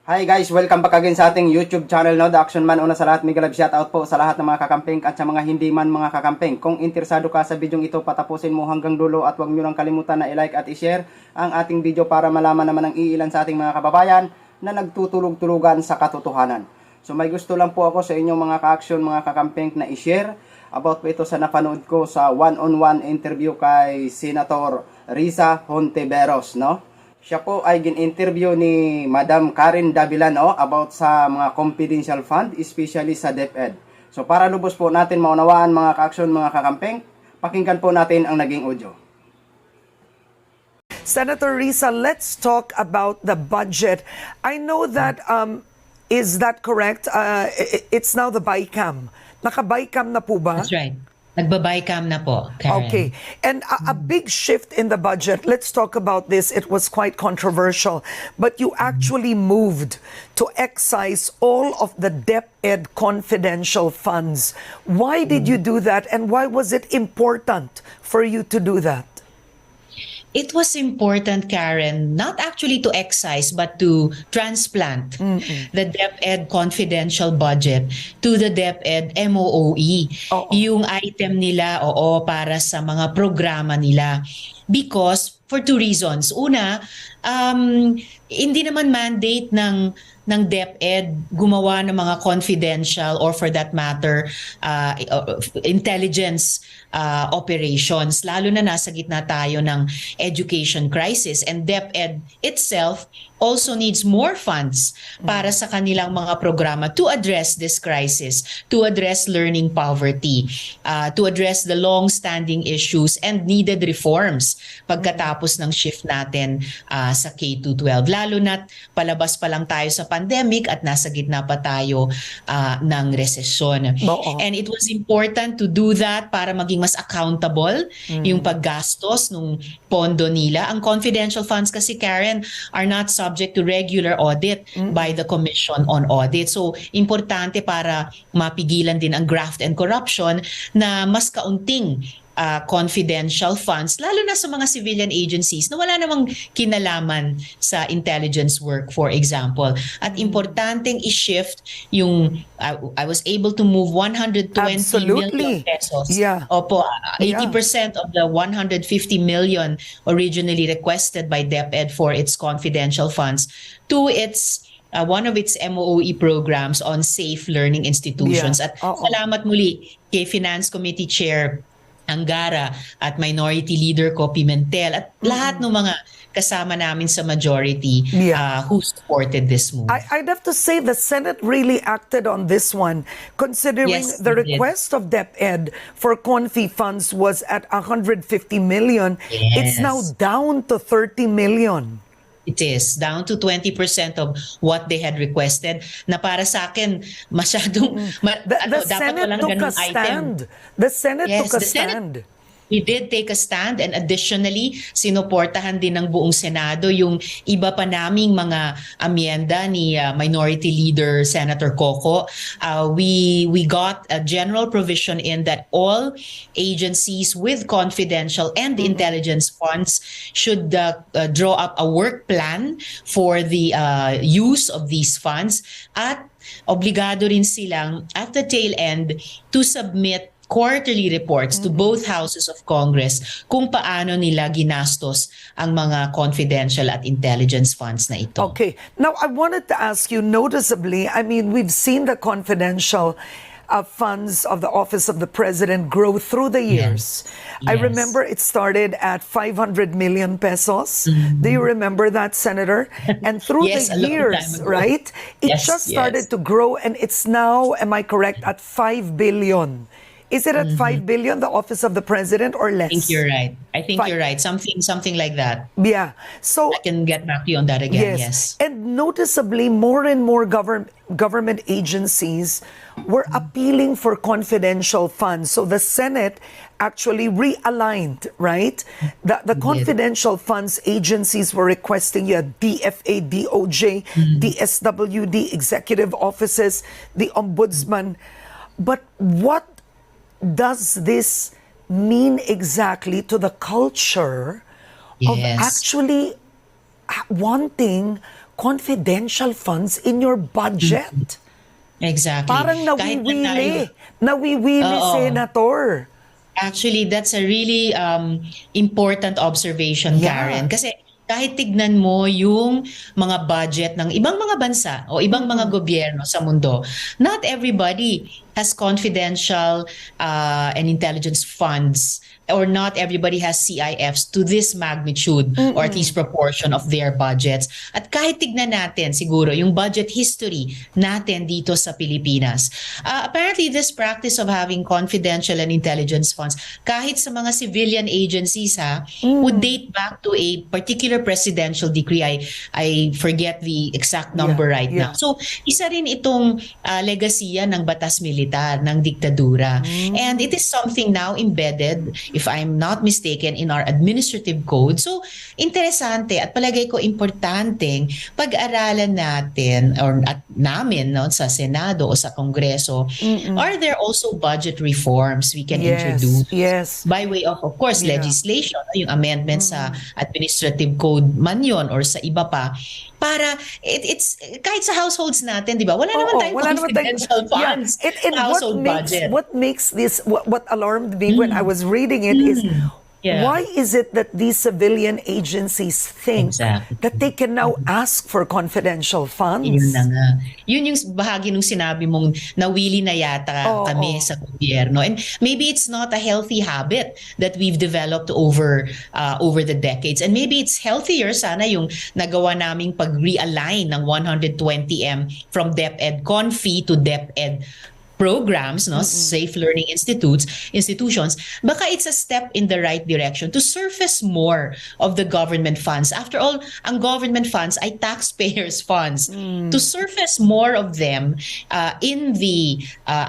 Hi guys, welcome back again sa ating YouTube channel, no? The Action Man. Una sa lahat, mega love shoutout po sa lahat ng mga kakamping at sa mga hindi man mga kakamping. Kung interesado ka sa video ito, patapusin mo hanggang dulo at huwag nyo lang kalimutan na i-like at i-share ang ating video para malaman naman ng iilan sa ating mga kababayan na nagtutulog-tulugan sa katotohanan. So may gusto lang po ako sa inyong mga ka-action, mga kakamping na i-share about po ito sa napanood ko sa one-on-one interview kay Senator Risa Hontiveros, no? Siya po ay gin-interview ni Madam Karen Davila, no, about sa mga confidential fund, especially sa DepEd. So para lubos po natin maunawaan mga ka-action, mga kakampeng, pakinggan po natin ang naging audio. Senator Risa, let's talk about the budget. I know that, is that correct? It's now the BICAM. Naka-BICAM na po ba? That's right. Nagba-BICAM na po, Karen. Okay. And a big shift in the budget. Let's talk about this. It was quite controversial. But you actually moved to excise all of the DepEd confidential funds. Why did you do that? And why was it important for you to do that? It was important, Karen, not actually to excise, but to transplant the DepEd confidential budget to the DepEd MOOE. Yung item nila, para sa mga programa nila. Because, for two reasons. Una, hindi naman mandate ng DepEd gumawa ng mga confidential or for that matter, intelligence operations, lalo na nasa gitna tayo ng education crisis, and DepEd itself also needs more funds para sa kanilang mga programa to address this crisis, to address learning poverty, to address the long-standing issues and needed reforms pagkatapos ng shift natin sa K-12. Lalo na't palabas pa lang tayo sa pandemic at nasa gitna pa tayo ng resesyon. And it was important to do that para maging mas accountable yung paggastos ng pondo nila. Ang confidential funds kasi, Karen, are not subject to regular audit by the Commission on Audit. So, importante para mapigilan din ang graft and corruption na mas kaunting confidential funds, lalo na sa mga civilian agencies na wala namang kinalaman sa intelligence work, for example. At importanteng i-shift yung, I was able to move 120 million pesos. Opo, 80% of the 150 million originally requested by DepEd for its confidential funds to its one of its MOOE programs on safe learning institutions. At salamat muli kay Finance Committee Chair Angara at Minority Leader ko Pimentel at lahat ng mga kasama namin sa majority who supported this move. I'd have to say the Senate really acted on this one, considering the request of DepEd for confi funds was at 150 million. It's now down to 30 million. It is down to 20% of what they had requested, na para sa akin masyadong dapat walang ganung item. The Senate took a stand. We did take a stand, and additionally, sinuportahan din ng buong Senado yung iba pa naming mga amyenda ni Minority Leader Senator Coco. We got a general provision in that all agencies with confidential and intelligence funds should draw up a work plan for the use of these funds, at obligado rin silang at the tail end to submit quarterly reports to both houses of Congress kung paano nila ginastos ang mga confidential at intelligence funds na ito. Okay. Now, I wanted to ask you, noticeably, I mean, we've seen the confidential funds of the Office of the President grow through the years. I remember it started at 500 million pesos. Do you remember that, Senator? And through the years, right, it just started to grow, and it's now, am I correct, at 5 billion. Is it at 5 billion, the Office of the President, or less? I think you're right. I think you're right. Something like that. Yeah. So I can get back to you on that again. Yes. And noticeably, more and more government agencies were appealing for confidential funds. So the Senate actually realigned, right? The confidential funds agencies were requesting DFA, DOJ, DSWD, executive offices, the ombudsman. But what does this mean exactly to the culture of actually wanting confidential funds in your budget. Exactly. Parang Kahit na tayo- nawiwili, Oo. Senator. Actually, that's a really important observation, Yeah. Karen. Kasi kahit tignan mo yung mga budget ng ibang mga bansa o ibang mga gobyerno sa mundo, not everybody has confidential and intelligence funds, or not everybody has CIFs to this magnitude or at least proportion of their budgets. At kahit tignan natin siguro yung budget history natin dito sa Pilipinas, apparently this practice of having confidential and intelligence funds kahit sa mga civilian agencies would date back to a particular presidential decree. I forget the exact number now. So isa rin itong legasiya ng batas militar, ng diktadura. And it is something now embedded, if I'm not mistaken, in our administrative code. So, interesante at palagay ko importanteng pag-aralan natin or at namin sa Senado o sa Kongreso. Are there also budget reforms we can introduce by way of course, legislation, yung amendment sa administrative code man yun or sa iba pa, para it's kahit sa households natin, di ba? Wala naman tayong confidential funds And sa household budget. what makes this, what alarmed me when I was reading it is, why is it that these civilian agencies think that they can now ask for confidential funds? Yun na nga. Yun yung bahagi nung sinabi mong nawili na yata kami sa gobyerno. And maybe it's not a healthy habit that we've developed over the decades. And maybe it's healthier sana yung nagawa naming pag-realign ng 120M from DepEd Confi to DepEd programs, safe learning institutions. Baka it's a step in the right direction to surface more of the government funds. After all, ang government funds ay taxpayers' funds. To surface more of them in the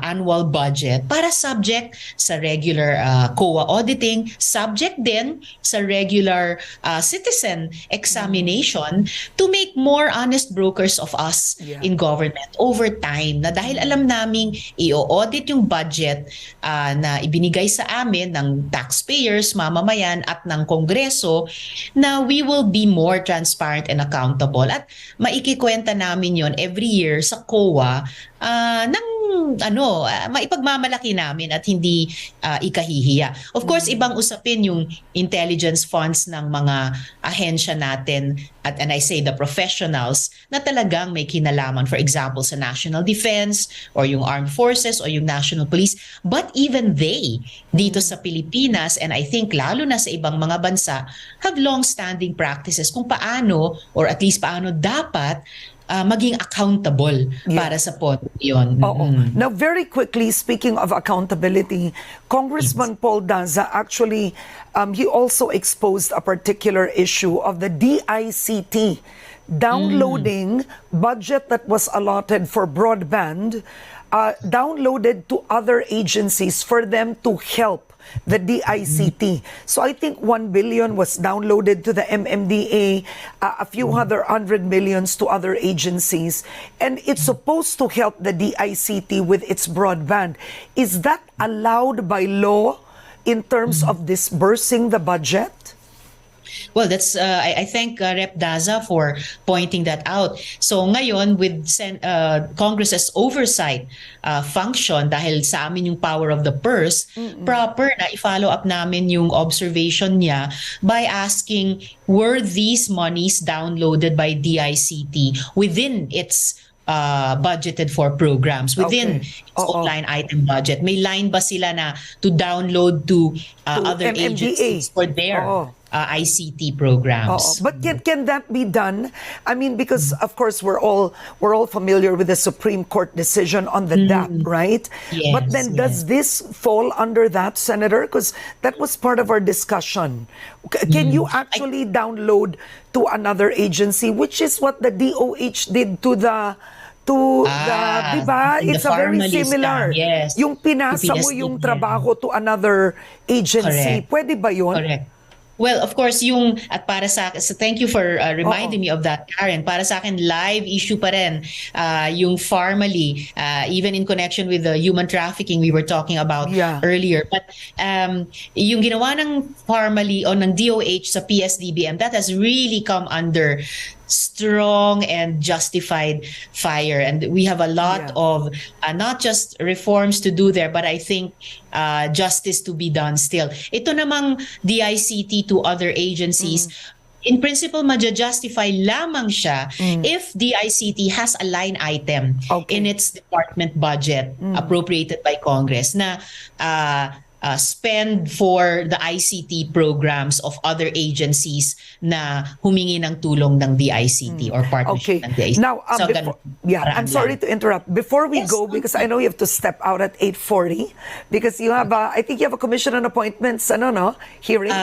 annual budget para subject sa regular COA auditing, subject din sa regular citizen examination to make more honest brokers of us in government over time. Na dahil alam naming i-audit yung budget na ibinigay sa amin ng taxpayers, mamamayan at ng Kongreso, na we will be more transparent and accountable. At maikikwenta namin yon every year sa COA ng maipagmamalaki namin at hindi ikahihiya. Of course, ibang usapin yung intelligence funds ng mga ahensya natin and I say the professionals na talagang may kinalaman, for example, sa national defense or yung armed forces or yung national police. But even they, dito sa Pilipinas, and I think lalo na sa ibang mga bansa, have long-standing practices kung paano, or at least paano dapat maging accountable para sa pondo yun. Now, very quickly, speaking of accountability, Congressman Paul Daza actually, he also exposed a particular issue of the DICT downloading budget that was allotted for broadband, downloaded to other agencies for them to help the DICT. So I think 1 billion was downloaded to the MMDA, a few other 100 millions to other agencies, and it's supposed to help the DICT with its broadband. Is that allowed by law in terms of disbursing the budget? Well, that's I thank Rep. Daza for pointing that out. So ngayon with Congress's oversight function, dahil sa amin yung power of the purse, proper na i-follow up namin yung observation niya by asking, were these monies downloaded by DICT within its budgeted for programs within its line item budget? May line ba sila na to download to other MMDA agencies for their ICT programs? But can that be done? I mean, because of course we're all familiar with the Supreme Court decision on the DAP, right? Yes, but then does this fall under that, Senator? Because that was part of our discussion. Can you actually download to another agency, which is what the DOH did to the diba? It's a very similar. Yes. Yung pinasa mo yung trabaho to another agency. Correct. Pwede ba yun? Correct. Well, of course, at para sa akin, so thank you for reminding me of that, Karen. Para sa akin, live issue pa rin yung formally, even in connection with the human trafficking we were talking about earlier. But yung ginawa ng formally o ng DOH sa PSDBM, that has really come under strong and justified fire. And we have a lot of not just reforms to do there, but I think justice to be done still. Ito namang DICT to other agencies, in principle, maja-justify lamang siya if DICT has a line item in its department budget appropriated by Congress na spend for the ICT programs of other agencies na humingi ng tulong ng DICT or partnership ng DICT. Now, I'm sorry to interrupt. Before we go, because I know you have to step out at 8:40, because you have, I think you have a commission on appointments, hearing.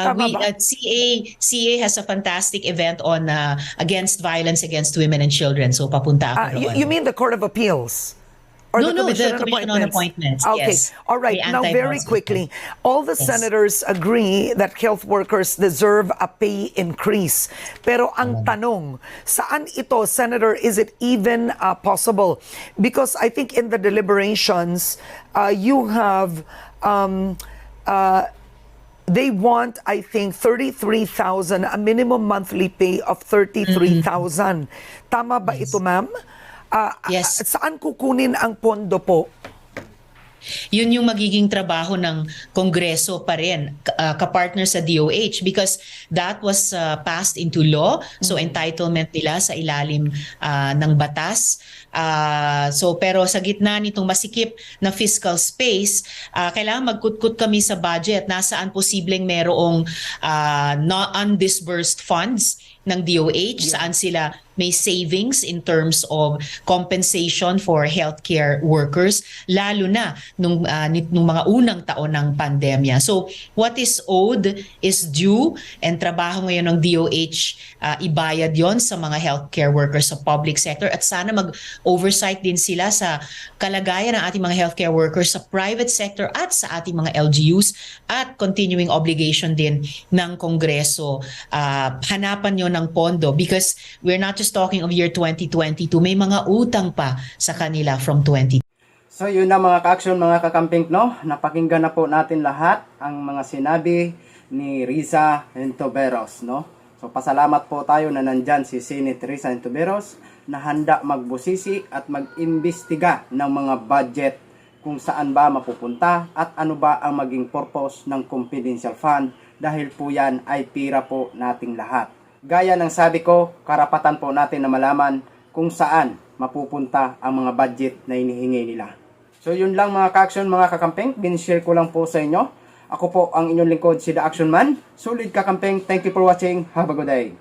CA has a fantastic event on against violence against women and children. So papunta ako roon. You mean the Court of Appeals? Or No, the the Commission Commission on Appointments. Okay. Yes. All right. The Now, very anti-violence quickly, all the senators agree that health workers deserve a pay increase. Pero ang tanong, saan ito, Senator, is it even possible? Because I think in the deliberations, you have... they want, I think, 33,000, a minimum monthly pay of 33,000. Tama ba ito, ma'am? Yes. Saan kukunin ang pondo po? Yun yung magiging trabaho ng Kongreso pa rin, kapartner sa DOH, because that was passed into law. So entitlement nila sa ilalim ng batas. Pero sa gitna nitong masikip na fiscal space, kailangan magkutkut kami sa budget. Nasaan posibleng merong undisbursed funds ng DOH, saan sila may savings in terms of compensation for healthcare workers, lalo na nung mga unang taon ng pandemya. So what is owed is due, and trabaho ngayon ng DOH ibayad yon sa mga healthcare workers sa public sector, at sana mag-oversight din sila sa kalagayan ng ating mga healthcare workers sa private sector at sa ating mga LGUs, at continuing obligation din ng Kongreso. Hanapan nyo ng pondo, because we're not just talking of year 2022, may mga utang pa sa kanila from 20. So yun na mga ka-action, mga kakamping, no? Napakinggan na po natin lahat ang mga sinabi ni Risa Hontiveros, no? So pasalamat po tayo na nandyan si Senator Risa Hontiveros na handa magbusisi at mag-imbestiga ng mga budget kung saan ba mapupunta at ano ba ang maging purpose ng confidential fund, dahil po yan ay pira po nating lahat. Gaya ng sabi ko, karapatan po natin na malaman kung saan mapupunta ang mga budget na hinihingi nila. So yun lang mga ka-action, mga kakamping, binishare ko lang po sa inyo. Ako po ang inyong lingkod, si The Action Man. Solid kakamping, thank you for watching, have a good day.